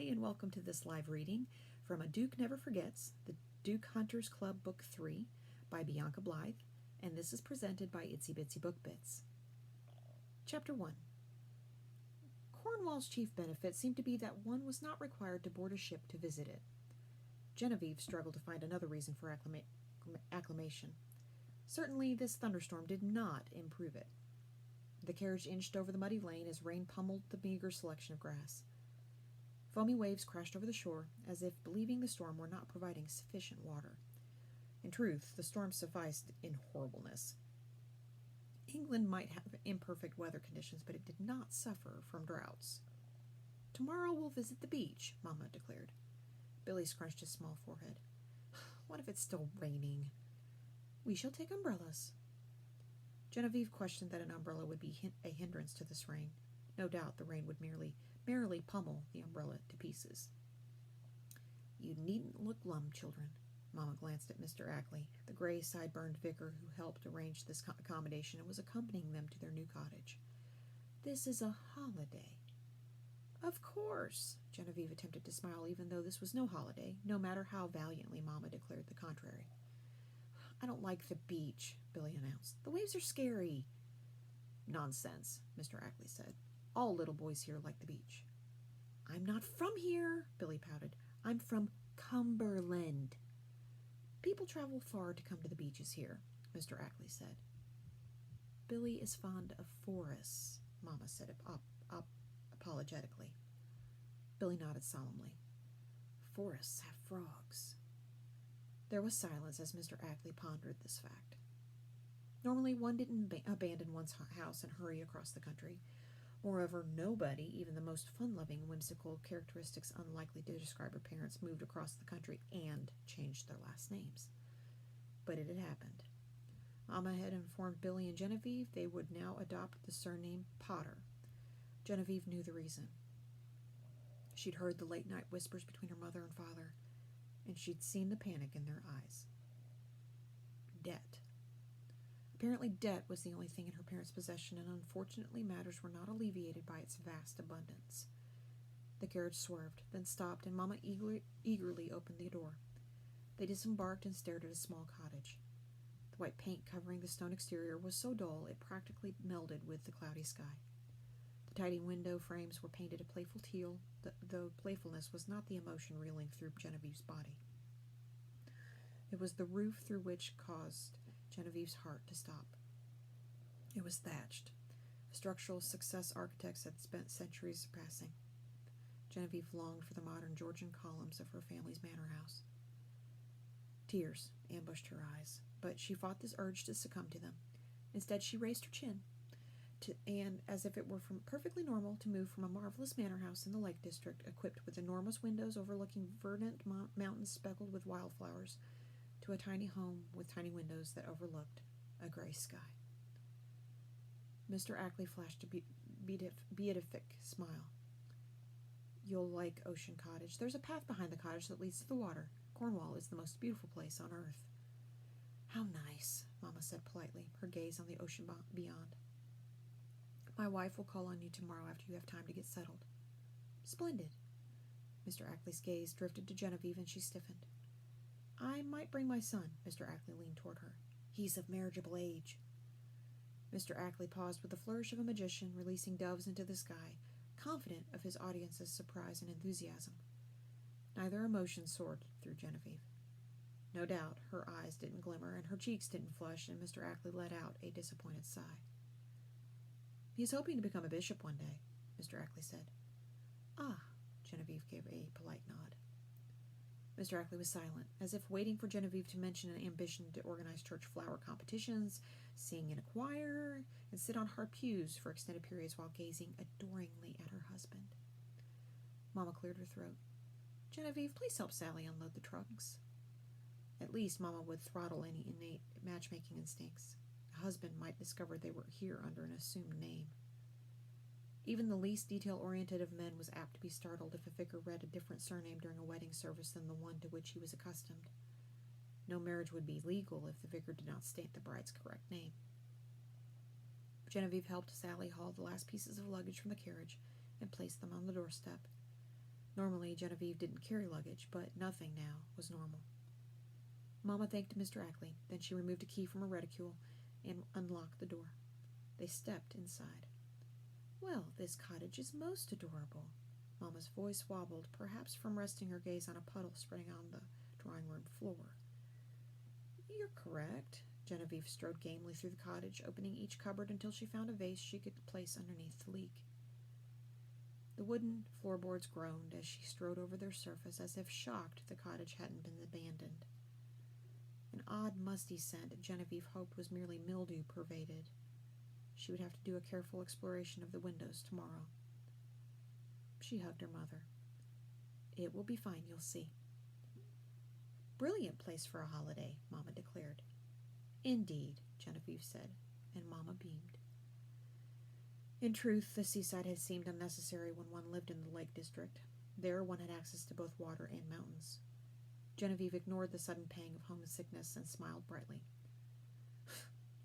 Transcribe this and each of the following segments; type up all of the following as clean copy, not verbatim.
and welcome to this live reading from A Duke Never Forgets, the Duke Hunters Club Book 3 by Bianca Blythe, and this is presented by Itsy Bitsy Book Bits. Chapter 1. Cornwall's chief benefit seemed to be that one was not required to board a ship to visit it. Genevieve struggled to find another reason for acclamation. Certainly this thunderstorm did not improve it. The carriage inched over the muddy lane as rain pummeled the meager selection of grass. Foamy waves crashed over the shore, as if believing the storm were not providing sufficient water. In truth, the storm sufficed in horribleness. England might have imperfect weather conditions, but it did not suffer from droughts. "Tomorrow we'll visit the beach," Mama declared. Billy scrunched his small forehead. "What if it's still raining?" "We shall take umbrellas." Genevieve questioned that an umbrella would be a hindrance to this rain. No doubt the rain would merely pummel the umbrella to pieces. "You needn't look glum, children." Mama glanced at Mr. Ackley, the gray, side-burned vicar who helped arrange this accommodation and was accompanying them to their new cottage. "This is a holiday." "Of course," Genevieve attempted to smile, even though this was no holiday, no matter how valiantly Mama declared the contrary. "I don't like the beach," Billy announced. "The waves are scary." "Nonsense," Mr. Ackley said. "All little boys here like the beach." "I'm not from here," Billy pouted. "I'm from Cumberland." "People travel far to come to the beaches here," Mr. Ackley said. "Billy is fond of forests," Mama said apologetically. Billy nodded solemnly. "Forests have frogs." There was silence as Mr. Ackley pondered this fact. Normally one didn't abandon one's house and hurry across the country. Moreover, nobody, even the most fun-loving, whimsical characteristics unlikely to describe her parents, moved across the country and changed their last names. But it had happened. Mama had informed Billy and Genevieve they would now adopt the surname Potter. Genevieve knew the reason. She'd heard the late-night whispers between her mother and father, and she'd seen the panic in their eyes. Debt. Apparently debt was the only thing in her parents' possession, and unfortunately matters were not alleviated by its vast abundance. The carriage swerved, then stopped, and Mama eagerly opened the door. They disembarked and stared at a small cottage. The white paint covering the stone exterior was so dull it practically melded with the cloudy sky. The tidy window frames were painted a playful teal, though playfulness was not the emotion reeling through Genevieve's body. It was the roof through which caused Genevieve's heart to stop. It was thatched. A structural success architects had spent centuries surpassing. Genevieve longed for the modern Georgian columns of her family's manor house. Tears ambushed her eyes, but she fought this urge to succumb to them. Instead, she raised her chin, and, as if it were perfectly normal to move from a marvelous manor house in the Lake District, equipped with enormous windows overlooking verdant mountains speckled with wildflowers, to a tiny home with tiny windows that overlooked a gray sky. Mr. Ackley flashed a beatific smile. "You'll like Ocean Cottage. There's a path behind the cottage that leads to the water. Cornwall is the most beautiful place on earth." "How nice," Mama said politely, her gaze on the ocean beyond. "My wife will call on you tomorrow after you have time to get settled." "Splendid." Mr. Ackley's gaze drifted to Genevieve, and she stiffened. "I might bring my son." Mr. Ackley leaned toward her. "He's of marriageable age." Mr. Ackley paused with the flourish of a magician releasing doves into the sky, confident of his audience's surprise and enthusiasm. Neither emotion soared through Genevieve. No doubt her eyes didn't glimmer and her cheeks didn't flush, and Mr. Ackley let out a disappointed sigh. "He's hoping to become a bishop one day," Mr. Ackley said. "Ah," Genevieve gave a polite nod. Mr. Ackley was silent, as if waiting for Genevieve to mention an ambition to organize church flower competitions, sing in a choir, and sit on hard pews for extended periods while gazing adoringly at her husband. Mama cleared her throat. "Genevieve, please help Sally unload the trunks." At least Mama would throttle any innate matchmaking instincts. A husband might discover they were here under an assumed name. Even the least detail-oriented of men was apt to be startled if a vicar read a different surname during a wedding service than the one to which he was accustomed. No marriage would be legal if the vicar did not state the bride's correct name. Genevieve helped Sally haul the last pieces of luggage from the carriage and placed them on the doorstep. Normally, Genevieve didn't carry luggage, but nothing now was normal. Mama thanked Mr. Ackley. Then she removed a key from her reticule and unlocked the door. They stepped inside. "Well, this cottage is most adorable." Mama's voice wobbled, perhaps from resting her gaze on a puddle spreading on the drawing-room floor. "You're correct." Genevieve strode gamely through the cottage, opening each cupboard until she found a vase she could place underneath the leak. The wooden floorboards groaned as she strode over their surface, as if shocked the cottage hadn't been abandoned. An odd, musty scent Genevieve hoped was merely mildew-pervaded. She would have to do a careful exploration of the windows tomorrow. She hugged her mother. "It will be fine, you'll see." "Brilliant place for a holiday," Mama declared. "Indeed," Genevieve said, and Mama beamed. In truth, the seaside had seemed unnecessary when one lived in the Lake District. There one had access to both water and mountains. Genevieve ignored the sudden pang of homesickness and smiled brightly.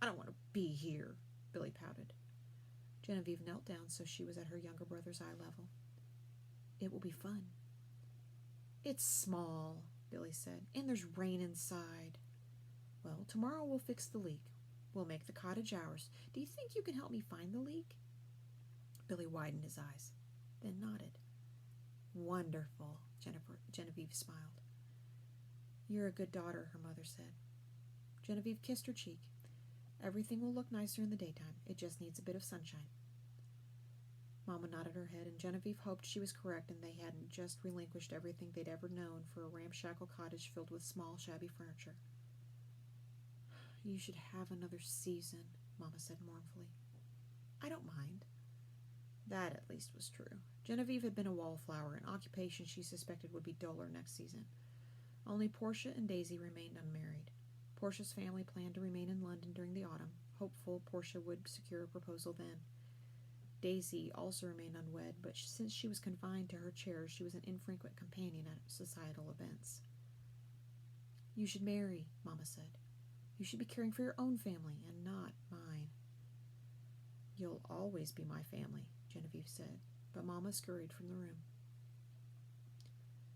"I don't want to be here," Billy pouted. Genevieve knelt down so she was at her younger brother's eye level. "It will be fun." "It's small," Billy said, "and there's rain inside." "Well, tomorrow we'll fix the leak. We'll make the cottage ours. Do you think you can help me find the leak?" Billy widened his eyes, then nodded. "Wonderful," Genevieve smiled. "You're a good daughter," her mother said. Genevieve kissed her cheek. "Everything will look nicer in the daytime. It just needs a bit of sunshine." Mama nodded her head, and Genevieve hoped she was correct and they hadn't just relinquished everything they'd ever known for a ramshackle cottage filled with small, shabby furniture. "You should have another season," Mama said mournfully. "I don't mind." That, at least, was true. Genevieve had been a wallflower, an occupation she suspected would be duller next season. Only Portia and Daisy remained unmarried. Portia's family planned to remain in London during the autumn, hopeful Portia would secure a proposal then. Daisy also remained unwed, but since she was confined to her chair, she was an infrequent companion at societal events. "You should marry," Mama said. "You should be caring for your own family and not mine." "You'll always be my family," Genevieve said, but Mama scurried from the room.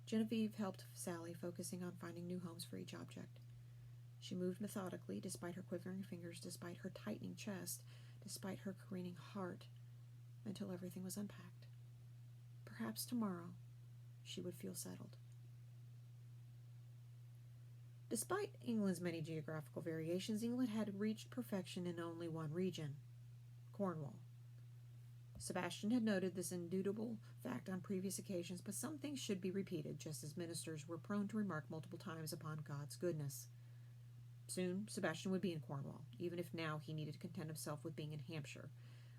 Genevieve helped Sally, focusing on finding new homes for each object. She moved methodically, despite her quivering fingers, despite her tightening chest, despite her careening heart, until everything was unpacked. Perhaps tomorrow she would feel settled. Despite England's many geographical variations, England had reached perfection in only one region, Cornwall. Sebastian had noted this indubitable fact on previous occasions, but some things should be repeated, just as ministers were prone to remark multiple times upon God's goodness. Soon, Sebastian would be in Cornwall, even if now he needed to content himself with being in Hampshire,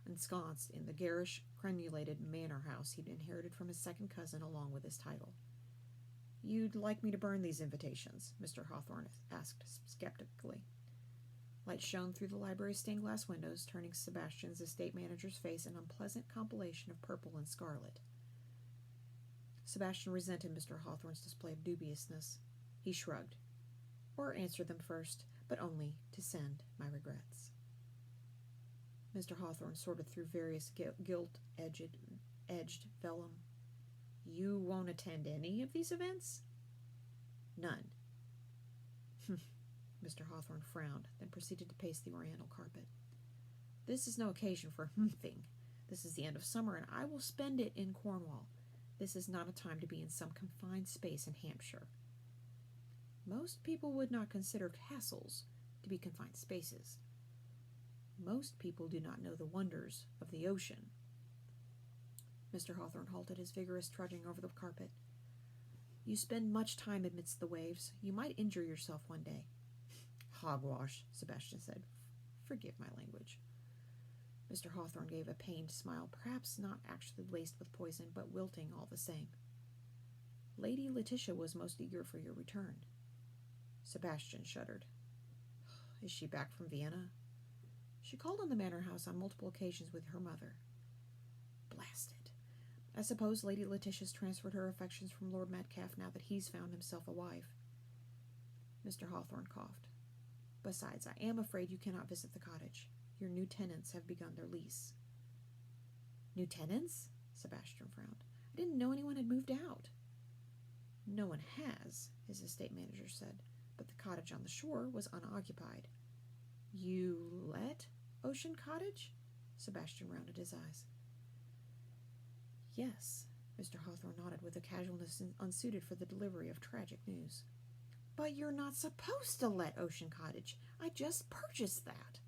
ensconced in the garish, crenulated manor house he'd inherited from his second cousin along with his title. "You'd like me to burn these invitations?" Mr. Hawthorne asked skeptically. Light shone through the library's stained glass windows, turning Sebastian's estate manager's face an unpleasant compilation of purple and scarlet. Sebastian resented Mr. Hawthorne's display of dubiousness. He shrugged. "Or answer them first, but only to send my regrets." Mr. Hawthorne sorted through various gilt-edged vellum. "You won't attend any of these events?" "None." Mr. Hawthorne frowned, then proceeded to pace the oriental carpet. "This is no occasion for humphing. This is the end of summer, and I will spend it in Cornwall. This is not a time to be in some confined space in Hampshire." Most people would not consider castles to be confined spaces. Most people do not know the wonders of the ocean. Mr. Hawthorne halted his vigorous trudging over the carpet. "You spend much time amidst the waves. You might injure yourself one day." "Hogwash," Sebastian said. "Forgive my language." Mr. Hawthorne gave a pained smile, perhaps not actually laced with poison, but wilting all the same. "Lady Letitia was most eager for your return." Sebastian shuddered. "Is she back from Vienna?" "She called on the manor house on multiple occasions with her mother." "Blast it. I suppose Lady Letitia's transferred her affections from Lord Metcalfe now that he's found himself a wife." Mr. Hawthorne coughed. "Besides, I am afraid you cannot visit the cottage. Your new tenants have begun their lease." "New tenants?" Sebastian frowned. "I didn't know anyone had moved out." has, his estate manager said, but the cottage on the shore was unoccupied. You let Ocean Cottage? Sebastian rounded his eyes. Yes, Mr. Hawthorne nodded with a casualness unsuited for the delivery of tragic news. But you're not supposed to let Ocean Cottage. I just purchased that.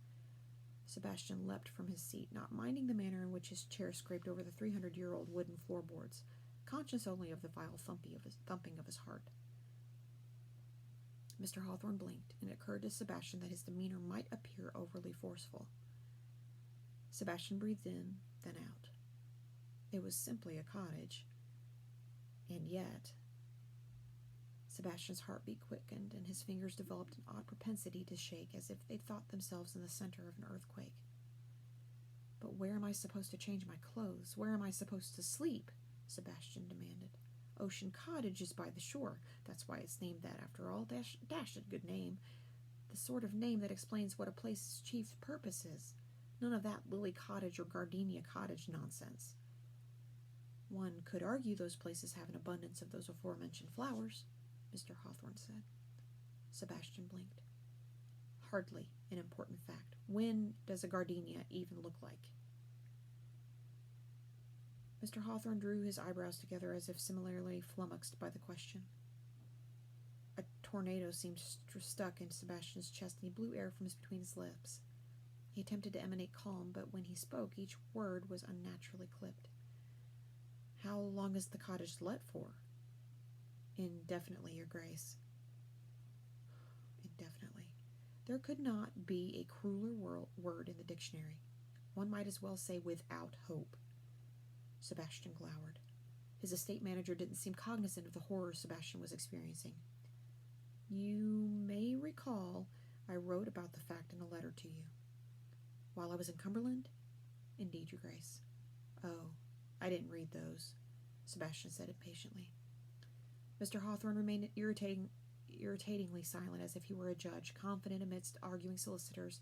Sebastian leapt from his seat, not minding the manner in which his chair scraped over the 300-year-old wooden floorboards, conscious only of the vile thumping of his heart. Mr. Hawthorne blinked, and it occurred to Sebastian that his demeanor might appear overly forceful. Sebastian breathed in, then out. It was simply a cottage. And yet... Sebastian's heartbeat quickened, and his fingers developed an odd propensity to shake, as if they'd thought themselves in the center of an earthquake. But where am I supposed to change my clothes? Where am I supposed to sleep? Sebastian demanded. Ocean Cottage is by the shore. That's why it's named that, after all. Dashed good name. The sort of name that explains what a place's chief purpose is. None of that Lily Cottage or Gardenia Cottage nonsense. One could argue those places have an abundance of those aforementioned flowers, Mr. Hawthorne said. Sebastian blinked. Hardly an important fact. When does a gardenia even look like? Mr. Hawthorne drew his eyebrows together as if similarly flummoxed by the question. A tornado seemed stuck in Sebastian's chest, and he blew air from between his lips. He attempted to emanate calm, but when he spoke, each word was unnaturally clipped. How long is the cottage let for? Indefinitely, Your Grace. Indefinitely. There could not be a crueler word in the dictionary. One might as well say without hope. Sebastian glowered. His estate manager didn't seem cognizant of the horror Sebastian was experiencing. You may recall I wrote about the fact in a letter to you. While I was in Cumberland? Indeed, Your Grace. Oh, I didn't read those, Sebastian said impatiently. Mr. Hawthorne remained irritatingly silent, as if he were a judge, confident amidst arguing solicitors,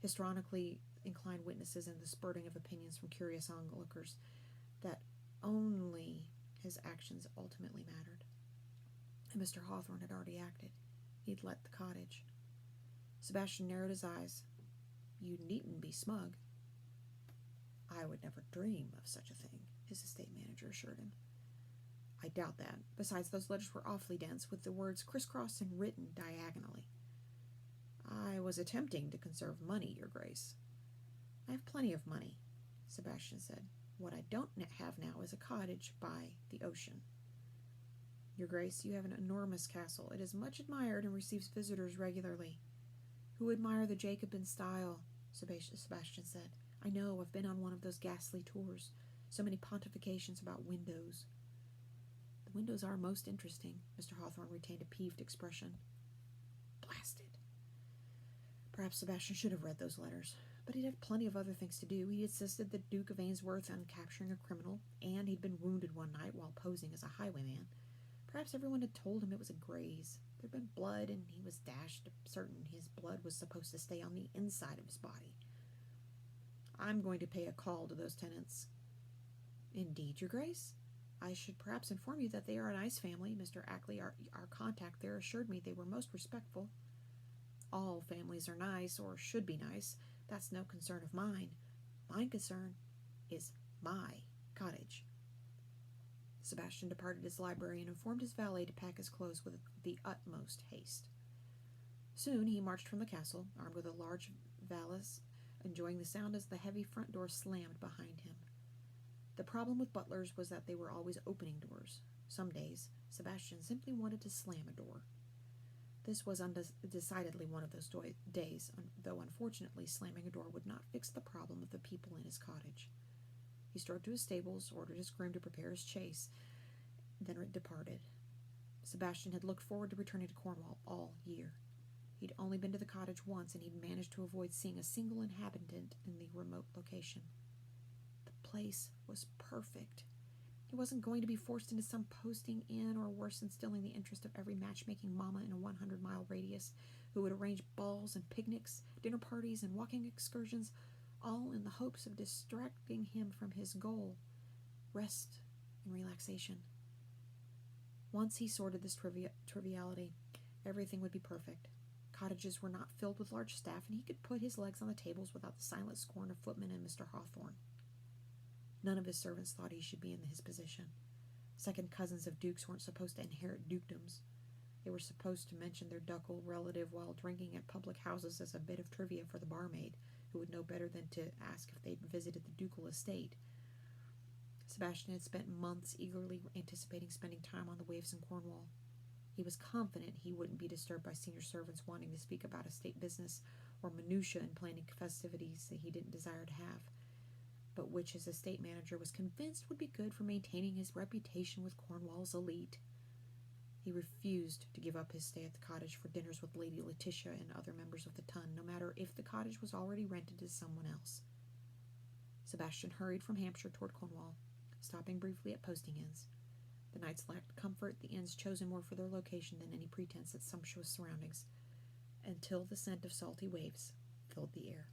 histrionically inclined witnesses, and the spurting of opinions from curious onlookers, that only his actions ultimately mattered. And Mr. Hawthorne had already acted. He'd let the cottage. Sebastian narrowed his eyes. You needn't be smug. I would never dream of such a thing, his estate manager assured him. I doubt that. Besides, those letters were awfully dense, with the words crisscrossed and written diagonally. I was attempting to conserve money, Your Grace. I have plenty of money, Sebastian said. What I don't have now is a cottage by the ocean. Your Grace, you have an enormous castle. It is much admired and receives visitors regularly. Who admire the Jacobin style, Sebastian said. I know, I've been on one of those ghastly tours. So many pontifications about windows. The windows are most interesting. Mr. Hawthorne retained a peeved expression. Blasted. Perhaps Sebastian should have read those letters. But he'd had plenty of other things to do. He'd assisted the Duke of Ainsworth in capturing a criminal, and he'd been wounded one night while posing as a highwayman. Perhaps everyone had told him it was a graze. There'd been blood, and he was dashed certain his blood was supposed to stay on the inside of his body. I'm going to pay a call to those tenants. Indeed, Your Grace. I should perhaps inform you that they are a nice family. Mr. Ackley, our contact there, assured me they were most respectful. All families are nice, or should be nice. That's no concern of mine. My concern is my cottage. Sebastian departed his library and informed his valet to pack his clothes with the utmost haste. Soon he marched from the castle, armed with a large valise, enjoying the sound as the heavy front door slammed behind him. The problem with butlers was that they were always opening doors. Some days, Sebastian simply wanted to slam a door. This was decidedly one of those days, though unfortunately slamming a door would not fix the problem of the people in his cottage. He strode to his stables, ordered his groom to prepare his chaise, then departed. Sebastian had looked forward to returning to Cornwall all year. He'd only been to the cottage once, and he'd managed to avoid seeing a single inhabitant in the remote location. The place was perfect. He wasn't going to be forced into some posting inn, or worse, instilling the interest of every matchmaking mama in a 100-mile radius who would arrange balls and picnics, dinner parties, and walking excursions, all in the hopes of distracting him from his goal, rest and relaxation. Once he sorted this triviality, everything would be perfect. Cottages were not filled with large staff, and he could put his legs on the tables without the silent scorn of footmen and Mr. Hawthorne. None of his servants thought he should be in his position. Second cousins of dukes weren't supposed to inherit dukedoms. They were supposed to mention their ducal relative while drinking at public houses as a bit of trivia for the barmaid, who would know better than to ask if they'd visited the ducal estate. Sebastian had spent months eagerly anticipating spending time on the waves in Cornwall. He was confident he wouldn't be disturbed by senior servants wanting to speak about estate business or minutiae in planning festivities that he didn't desire to have, but which his estate manager was convinced would be good for maintaining his reputation with Cornwall's elite. He refused to give up his stay at the cottage for dinners with Lady Letitia and other members of the ton, no matter if the cottage was already rented to someone else. Sebastian hurried from Hampshire toward Cornwall, stopping briefly at posting inns. The nights lacked comfort, the inns chosen more for their location than any pretense at sumptuous surroundings, until the scent of salty waves filled the air.